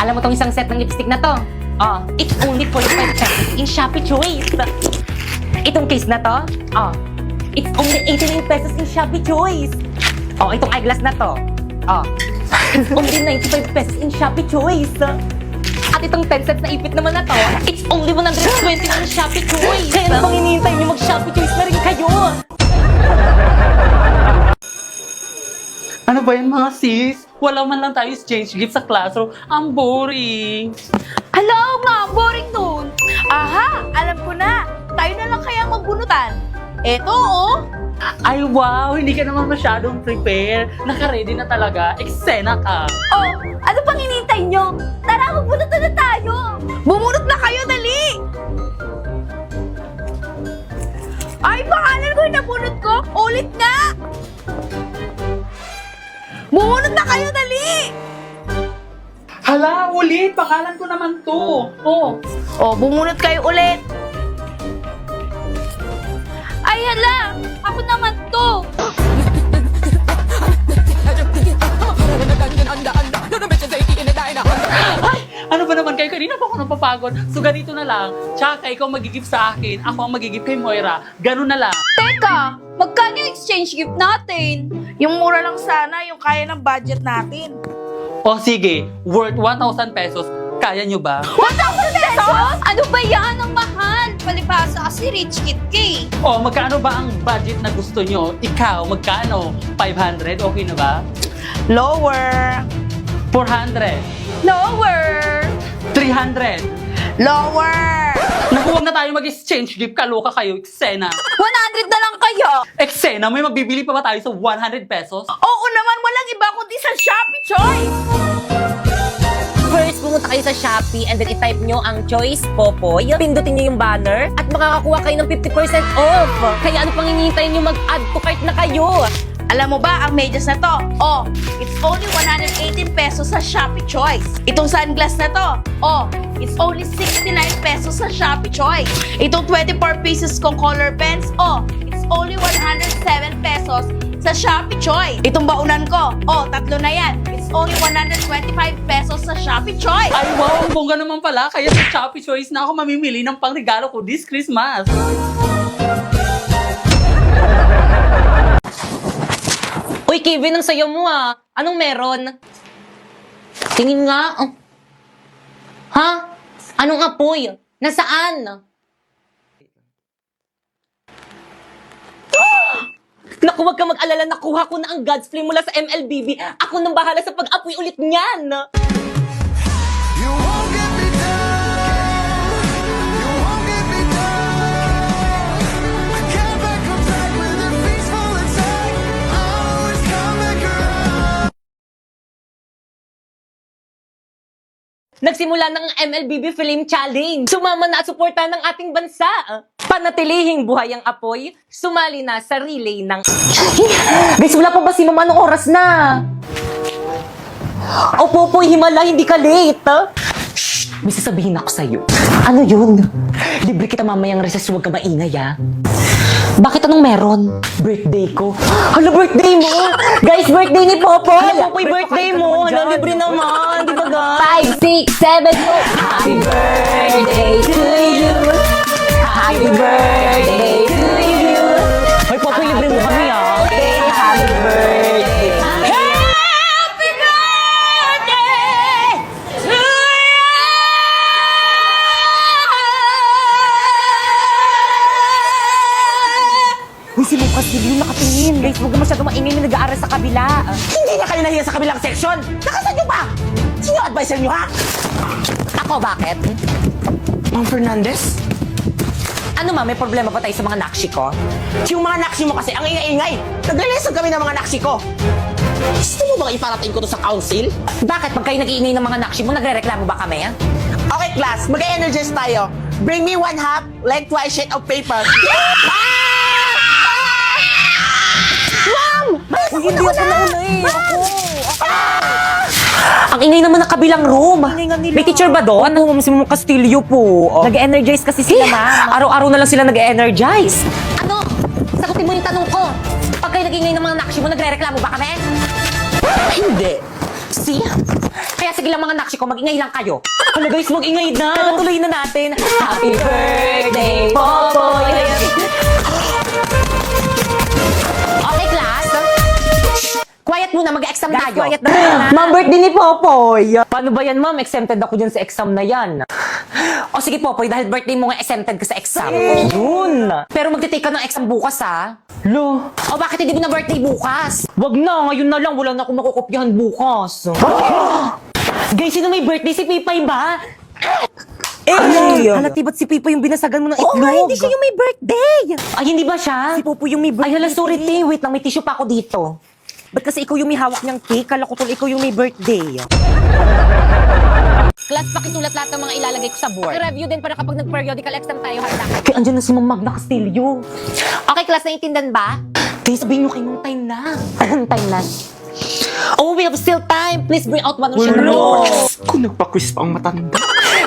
Alam mo tong isang set ng lipstick na to? Oh, it's only 45 pesos in Shopee Choice. Itong case na to? Oh, it's only 89 pesos in Shopee Choice. Oh, itong eyeglass na to? Oh, it's only 95 pesos in Shopee Choice. At itong 10 sets na ipit naman na to, it's only 120 in Shopee Choice. Kaya na pang hinihintay nyo mag-Shopee Choice na rin kayo. Ano ba yan mga sis? Wala man lang tayo exchange gift sa classroom. Ang boring. Hello nga, boring nun. Aha, alam ko na. Tayo na lang kaya magbunutan. Eto, oh. Ay wow, hindi ka naman masyadong prepare. Naka-ready na talaga. Eksena ka. Oh, ano pang hinihintay nyo? Tara, magbunutan na tayo. Bumunot na kayo, dali. Ay, pangalan ko yung nabunot ko. Ulit nga. Bumunot na kayo, dali. Hala, ulit. Pangalan ko naman to. Oh. Oh, bumunot kayo ulit. Ay, hala. Ako naman to. Ay, ano ba naman kayo? Kanina pa ako napapagod. So ganito na lang. Tsaka ikaw magigift sa akin. Ako ang magigift kay Moira. Ganun na lang. Teka, magkano yung exchange gift natin? Yung mura lang sana, yung kaya ng budget natin. O sige, worth 1,000 pesos. Kaya nyo ba? 1,000 pesos? Ano ba yan? Ang mahal. Palibasa kasi rich kid ka eh. O magkano ba ang budget na gusto nyo? Ikaw, magkano? 500? Okay na ba? Lower. 400? Lower. 300? Lower. Naku, huwag na tayo mag-exchange gift. Kaloka kayo. Eksena. 100 na lang kayo. Eksena, may magbibili pa ba tayo sa 100 pesos? Oo naman, walang iba kundi sa Shopee Choice. First, pumunta kayo sa Shopee and then i-type nyo ang Choice Popoy. Pindutin nyo yung banner at makakakuha kayo ng 50% off. Kaya ano pang hinihintay nyo, mag-add to cart na kayo. Alam mo ba, ang medyas na to, oh, it's only 118 pesos sa Shopee Choice. Itong sunglass na to, oh, it's only 69 pesos sa Shopee Choice. Itong 24 pieces kong color pens, oh, it's only 107 pesos sa Shopee Choice. Itong baunan ko, oh, tatlo na yan. It's only 125 pesos sa Shopee Choice. Ay wow, ang bongga naman pala. Kaya sa Shopee Choice na ako mamimili ng pangregalo ko this Christmas. Uy, Kevin, ang sayo mo ah. Anong meron? Tingin nga. Oh. Ha? Anong apoy? Nasaan? Naku, wag ka mag-alala. Nakuha ko na ang God's Flame mula sa MLBB. Ako nang bahala sa pag-apoy ulit niyan. You won't get me down. You won't get me down. I can't back up back with a peaceful attack. I always come back around. Nagsimula ng MLBB Flame Challenge. Sumama na at suporta ng ating bansa. Panatilihing buhay ang apoy, sumali na sa relay ng... Guys, wala pa ba si Mama? Anong oras na? O Popoy, himala, hindi ka late. Shh! May sasabihin ako sa'yo. Ano yun? Libre kita mamayang recess, huwag ka maingay ha. Bakit anong meron? Birthday ko. Hala, birthday mo! Guys, birthday ni Popoy! Hala, Popoy, birthday mo! Hala, libre naman! Di ba guys? 5, 6, 7, 8! Happy birthday to you! Happy birthday to you! Hoy, Popoy, libre mo kami ah! Happy birthday! Happy birthday to you! Uy, si Lucas Silvio nakatingin. Guys, huwag ka masyadong maingay na nag-aaral sa kabila. Hindi na kayo nahiya sa kabilang section! Nakasan nyo ba? Sino advisor nyo, ha? Ako, bakit? Ma'am Fernandez? Ano ma, may problema pa tayo sa mga nakshi ko? Yung mga naksi mo kasi, ang ingay-ingay! Nagre-lesson kami ng mga naksi ko! Gusto mo bang iparating ko to sa council? Bakit? Pag kayo nag-iingay ng mga nakshi mo, nagre-reklamo ba kami? Okay, class, mag-energize tayo. Bring me 1/2 lengthwise sheet of paper. Ma'am! Uy, hindi ako nauna eh. Ang ingay naman ng kabilang room. May teacher ba doon? Ano, si Mama Castillo po. Nag-energize kasi sila, ma'am. Araw-araw na lang sila nag-energize. Ano? Sagutin mo yung tanong ko. Pag kayo nag-ingay ng mga nakshi mo, nagre-reklamo ba kami? Hindi. See? Kaya Kaya sige lang mga naksi ko, mag-ingay lang kayo. Hala guys, mag-ingay na. Tuloy na natin. Happy birthday, Popoy! Okay, class. Quiet muna, mag-exam tayo. quiet na. Ma'am, birthday ni Popoy. Paano ba yan, ma'am? Exempted ako dyan sa exam na yan. O sige, Popoy, dahil birthday mo nga, exempted ka sa exam. Yun. Pero magtitake ka ng exam bukas, ha? Lo. O bakit hindi mo na birthday bukas? Wag na, ngayon na lang. Wala na akong makukopyahan bukas. Guys, sino may birthday? Si Pipay ba? Halati ba't si Pipo yung binasagan mo ng itlog? Oo nga, hindi siya yung may birthday. Ay, hindi ba siya? Si Popo yung may birthday. Ay, hala, sorry, te. Wait lang, may tissue pa ako dito. Ba't kasi ikaw yung may hawak niyang cake? Kala ko tol, ikaw yung may birthday. Class, pakisulat lahat ng mga ilalagay ko sa board. I-review din para kapag nag-periodical exam tayo, handa kayo. Kaya andyan na si Ma'am Magna Castillo. Okay, class, naiintindihan ba? Kaya sabihin nyo kay Ma'am, time na. Time na. Oh, we have still time. Please bring out one of Kung nagpa-quiz pa ang matanda.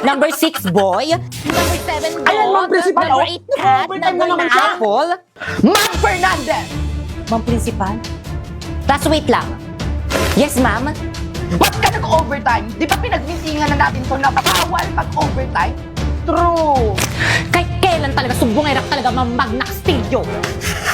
Number 6, boy. Number 7, Ayan, Ma'am Principal, Number oh. 8, cat. Nag-overtime Number na naman 9, siya. Apple. Ma'am Fernandez! Ma'am Principal. Class, wait lang. Yes, ma'am. Ba't ka nag-overtime? Di ba pinagmitingan na natin itong napakawal pag-overtime? True! Kahit kailan talaga, sumbongera ka talaga, Ma'am Magna Castillo.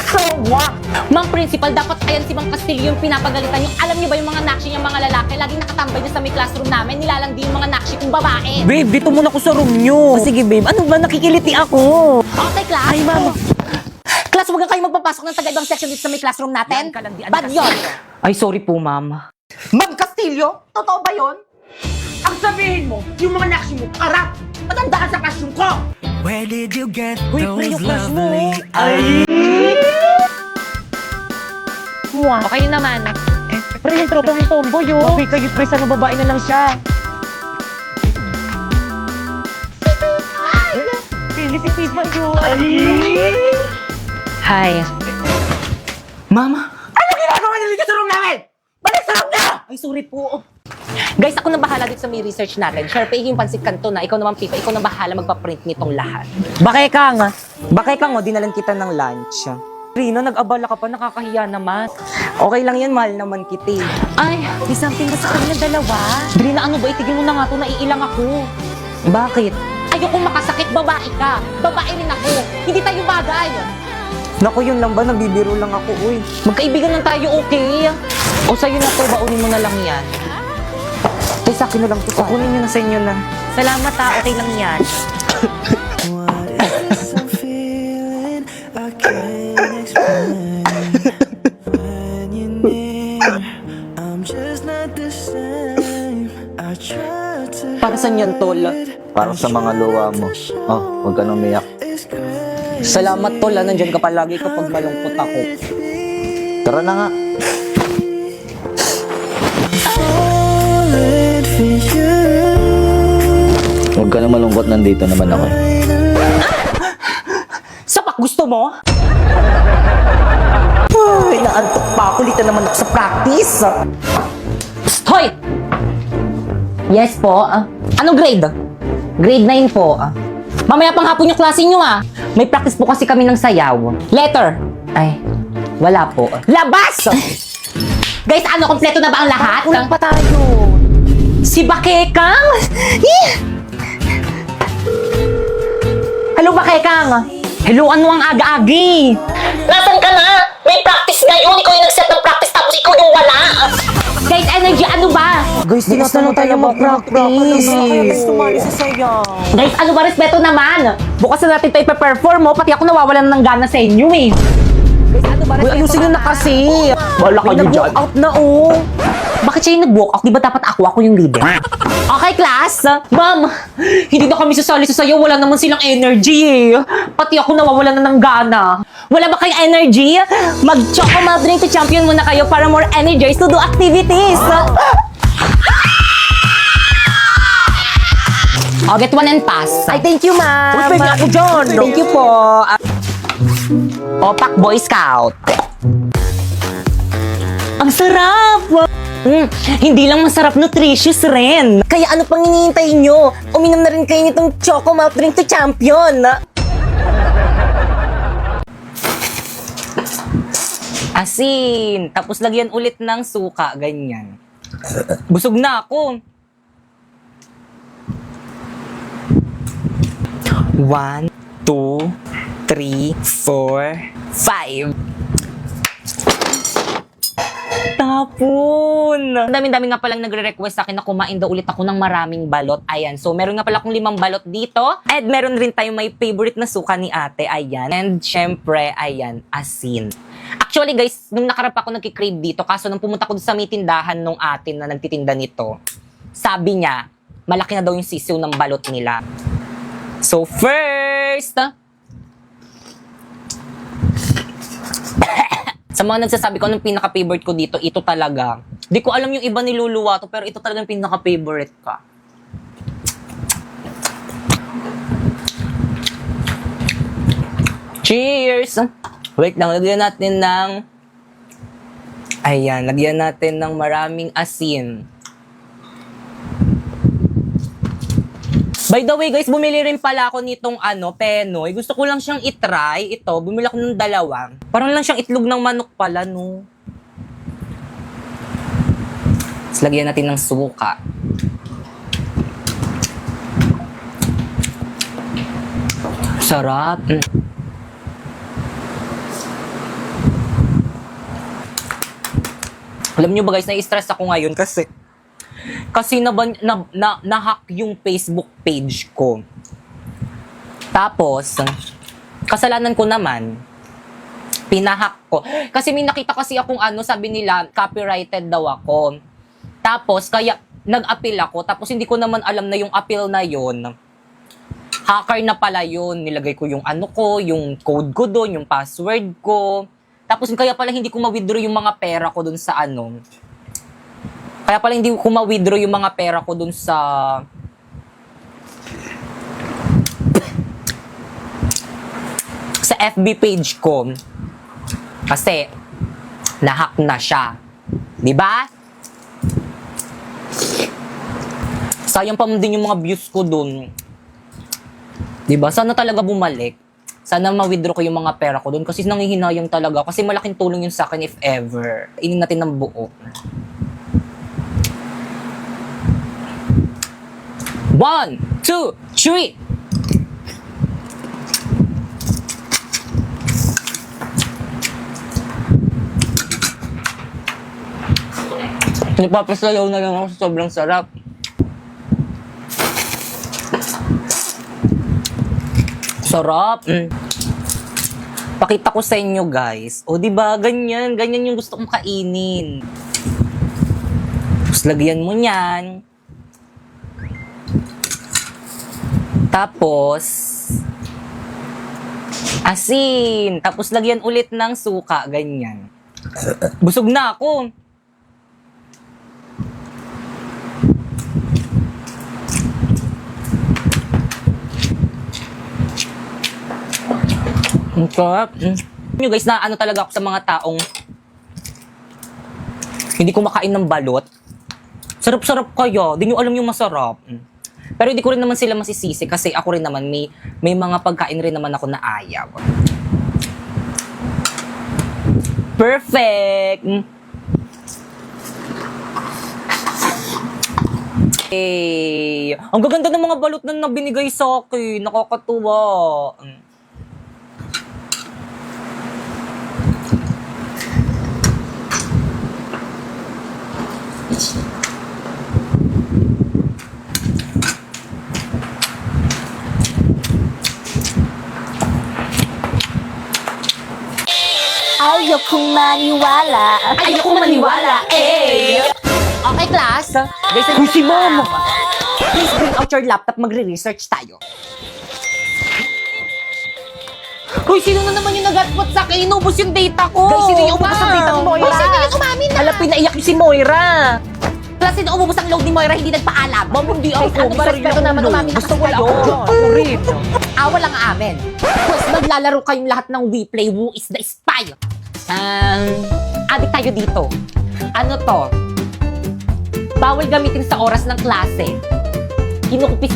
So what? Ma'am Principal, dapat ayan si Ma'am Castillo yung pinapagalitan yung alam niyo ba yung mga nakshi niyang mga lalaki, laging nakatambay niya sa may classroom namin, nilalandi yung mga nakshi kong babae. Babe, dito muna ko sa room niyo. Sige, babe. Ano ba? Nakikiliti ako. Okay, class. Ay, ma'am. Class, huwag kayo magpapasok ng taga-ibang section dito sa may classroom natin. Bad yun. Ay, sorry po, ma'am. Ma'am Castillo, totoo ba yon? Ang sabihin mo, yung mga nakshi mo, karap! Matandaan sa classroom ko! Where did you get Uy, pre, yung crush mo. Okay yun naman. Pre, yung tropa ng tomboy, oh. Okay kayo, pre. Sana babae na lang siya. Pili si Pipa yun. Hi. Ma'am. Ano ginagawa niyo dito sa room namin? Balik sa room na! Ay, sorry po. Guys, ako na bahala dito sa may research natin. Sharpay yung pansit kanto na. Ikaw naman, Pipa. Ikaw na bahala magpa-print nitong lahat. Bakay ka nga. Bakay ka nga, dinalan kita ng lunch. Rino, nag-abala ka pa, nakakahiya naman. Okay lang yan, mahal naman kita. Ay, may something ba sa kanilang dalawa? Drina, ano ba? Itigil mo na nga to. Naiilang ako. Bakit? Ayoko makasakit. Babae ka. Babae rin ako. Hindi tayo bagay. Naku, yun lang ba? Nagbibiro lang ako, uy. Magkaibigan lang tayo, okay? O sa'yo na to, baunin mo na lang yan. Ay, sa akin na lang to. Kukunin nyo na sa inyo na. Salamat ha, okay lang yan. What is I'm feeling? I can't explain. When you're near, I'm just not the same. I try to Para saan yan, tol? Para sa mga luwa mo. Oh, huwag ka nang umiyak. it's crazy. Salamat, tol. Nandyan ka palagi kapag malungkot ako. Tara na nga. Falling for you. Huwag ka na malungkot, nandito naman ako. Sapak, gusto mo? Ay, naantok pa ako. Lita naman ako sa practice. Hoy! Yes po. Anong grade? Grade 9 po. Mamaya pang hapon yung klase nyo May practice po kasi kami ng sayaw. Letter. Ay, wala po. Labas! Guys, ano, kompleto na ba ang lahat? Kulang pa tayo. Si Bakekang? Hello, Bakekang. Hello, ano ang aga-agi? Nasaan ka na? May practice ngayon. Ikaw yung nag-set ng practice tapos ikaw yung wala. Guys, energy, ano ba? Guys, tinatanong tayo mag-practice. Kaya tayo sumali sa sayaw. Guys, ano ba, respeto naman? Bukas na natin ito ipe-perform mo, pati ako nawawalan ng gana sa inyo eh. Guys, ano ba, Uy, respeto ayusin nyo na naman? kasi. Wala May nag-walk out na, oh. Bakit siya yung nag-walk out? Di ba dapat ako yung leader? Okay, class. Ma'am, hindi na kami sasali sa sayo. Wala naman silang energy eh. Pati ako nawawalan na ng gana. Wala ba kayong energy? Mag-choco malt drink to champion muna kayo para more energized to do activities. Oh, get one and pass. Ay, thank you, ma'am. Uy, pwede ako dyan. Thank you po. Opak Boy Scout. Ang sarap! Hindi lang masarap, nutritious rin. Kaya ano pang hinihintay nyo? Uminom na rin kayo nitong Choco Malt Drink to Champion. Asin. Tapos lagyan ulit ng suka. Ganyan. Busog na ako. 1, 2, 3, 4, 5. Tapon! Ang dami-dami nga palang nagre-request sa akin na kumain daw ulit ako ng maraming balot. Ayan. So, meron nga pala akong 5 balot dito. And meron rin tayong may favorite na suka ni ate. Ayan. And syempre, ayan, asin. Actually guys, nung nakarap ako nagkikrave dito, kaso nung pumunta ko sa may tindahan nung atin na nagtitinda nito, sabi niya, malaki na daw yung sisiw ng balot nila. So first, sa mga nagsasabi ko, anong pinaka-favorite ko dito, ito talaga. Di ko alam yung iba niluluwa to, pero ito talaga yung pinaka-favorite ka. Cheers! Wait lang, lagyan natin ng... Ayan, lagyan natin ng maraming asin. By the way guys, bumili rin pala ako nitong penoy. Gusto ko lang siyang itry. Ito, bumili ako ng 2. Parang lang siyang itlog ng manok pala, no? Tapos lagyan natin ng suka. Sarap. Alam nyo ba guys, na-stress ako ngayon kasi na-hack yung Facebook page ko. Tapos, kasalanan ko naman, pinahack ko. Kasi may nakita kasi akong sabi nila, copyrighted daw ako. Tapos, kaya nag-appeal ako. Tapos, hindi ko naman alam na yung appeal na yon, hacker na pala yun. Nilagay ko yung yung code ko doon, yung password ko. Tapos, kaya pala hindi ko ma-withdraw yung mga pera ko doon sa Kaya pala hindi ko ma-withdraw yung mga pera ko dun sa FB page ko. Kasi na-hack na siya. 'Di ba? Sayang pa din yung mga views ko dun. 'Di ba? Sana talaga bumalik. Sana ma-withdraw ko yung mga pera ko dun kasi nanghihinayang talaga. Kasi malaking tulong yun sa akin if ever. Inin natin ng buo. 1, 2, 3. Nagpapasayaw na lang ako sa sobrang sarap. Sarap. Pakita ko sa inyo guys. O diba, ganyan yung gusto kong kainin. Tapos lagyan mo niyan. Tapos, asin. Tapos, lagyan ulit ng suka. Ganyan. Busog na ako. Ang sarap. Nyo guys, na talaga ako sa mga taong hindi kumakain ng balot. Sarap-sarap kaya. Di nyo alam yung masarap. Pero hindi ko rin naman sila masisisi kasi ako rin naman may mga pagkain rin naman ako na ayaw. Perfect! Hey, ang gaganda ng mga balot na binigay sa akin. Nakakatuwa. Ayokong maniwala. Ayokong maniwala, eh! Okay, class. Guys, si mama! Please bring out your laptop, magre-research tayo. Hoy, sino na naman yung nag-hotspot sa akin? Inubos yung data ko. Guys, sino yung umubos ang data ni Moira? Hoy, sino yung umamin na? Alam, pinaiyak yung si Moira. Class, sino umubos ang load ni Moira, hindi nagpaalam. Hindi ako. Ano ba, respeto naman, umamin na Gusto kasi ko kayo. yun. Ako rin. Awa lang amin. Plus, maglalaro kayong lahat ng We Play Who is the Spy. Adik tayo dito. Ano to? Bawal gamitin sa oras ng klase. Kinukupis